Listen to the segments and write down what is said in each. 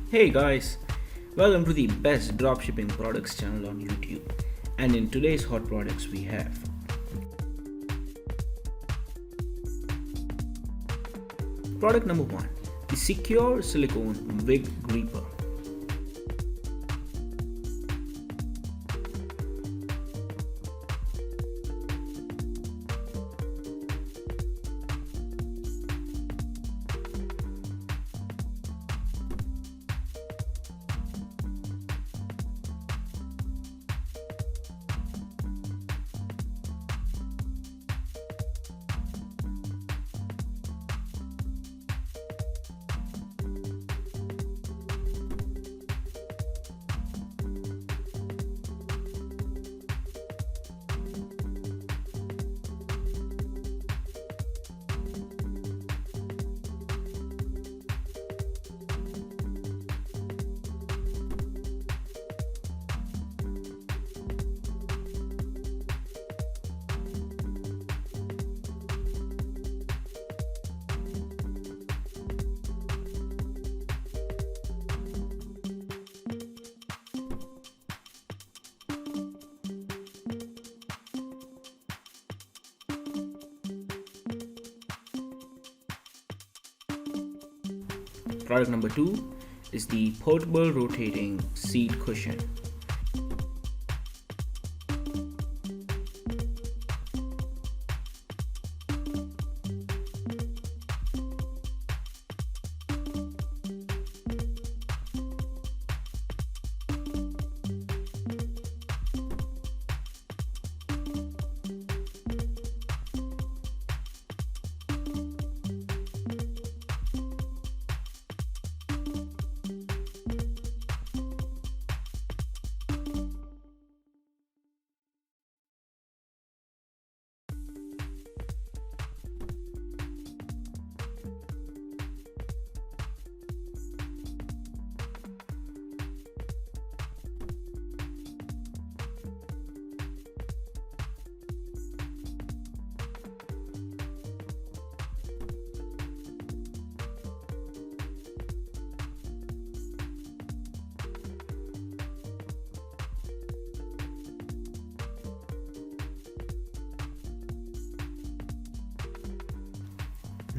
Hey guys, welcome to the best dropshipping products channel on YouTube. And in today's hot products, we have product number one, the secure silicone wig gripper. Product number two is the portable rotating seat cushion.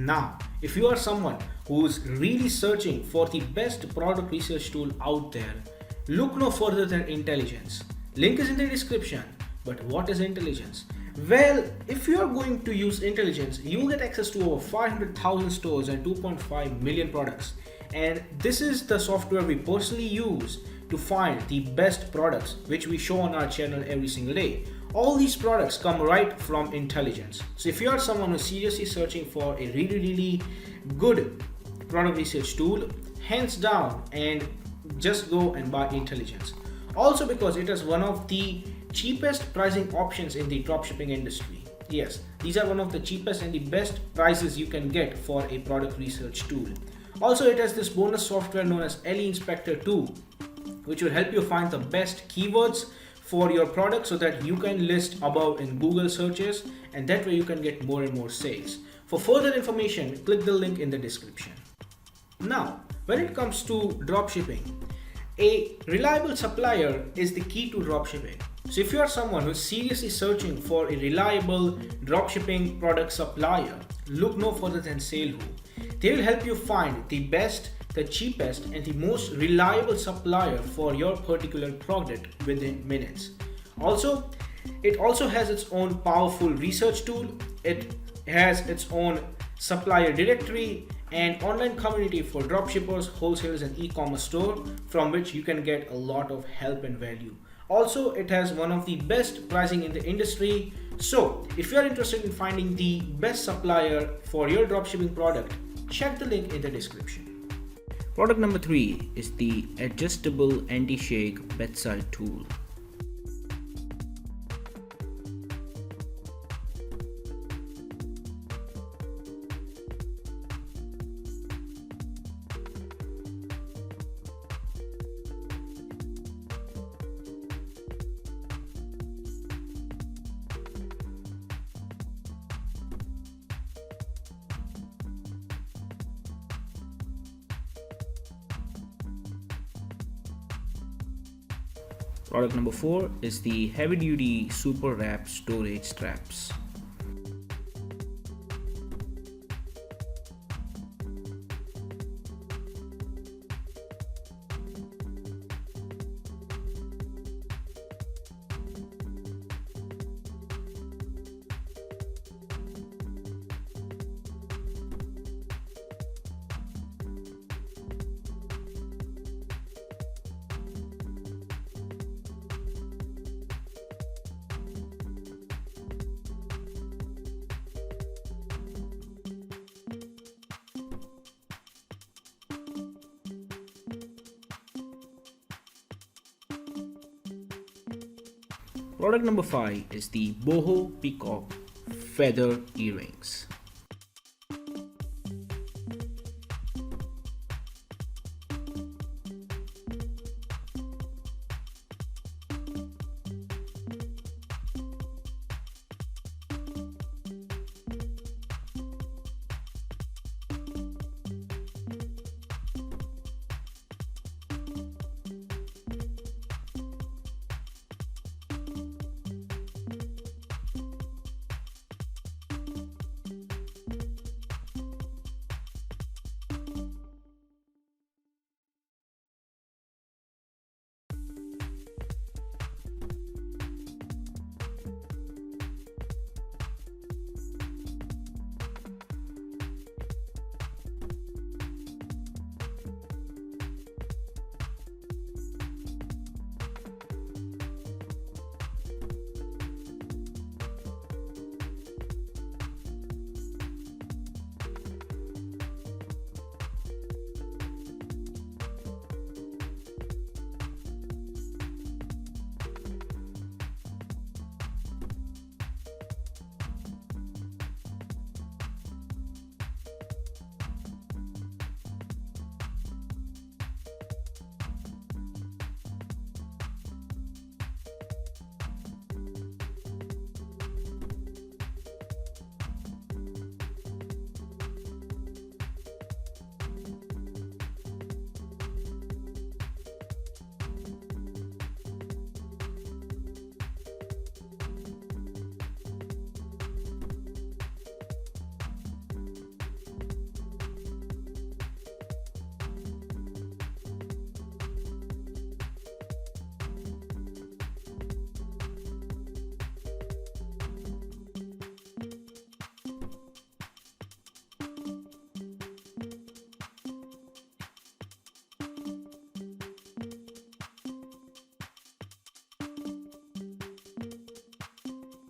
Now, if you are someone who's really searching for the best product research tool out there, look no further than Intelligence. Link is in the description. But what is Intelligence? Well, if you are going to use Intelligence, you will get access to over 500,000 stores and 2.5 million products. And this is the software we personally use to find the best products which we show on our channel every single day. All these products come right from Intelligence. So if you are someone who's seriously searching for a really good product research tool, hands down, and just go and buy Intelligence. Also because it is one of the cheapest pricing options in the dropshipping industry. Yes, these are one of the cheapest and the best prices you can get for a product research tool. Also, it has this bonus software known as LE Inspector 2, which will help you find the best keywords for your product so that you can list above in Google searches, and that way you can get more and more sales. For further information, click the link in the description. Now, when it comes to dropshipping, a reliable supplier is the key to dropshipping. So if you are someone who is seriously searching for a reliable dropshipping product supplier, look no further than SaleWho. They will help you find the best, the cheapest, and the most reliable supplier for your particular product within minutes. Also, it also has its own powerful research tool. It has its own supplier directory and online community for dropshippers, wholesalers, and e-commerce store from which you can get a lot of help and value. Also, it has one of the best pricing in the industry. So if you are interested in finding the best supplier for your dropshipping product, check the link in the description. Product number three is the adjustable anti-shake bedside tool. Product number 4 is the heavy duty super wrap storage straps. Product number 5 is the BOHO Peacock feather earrings.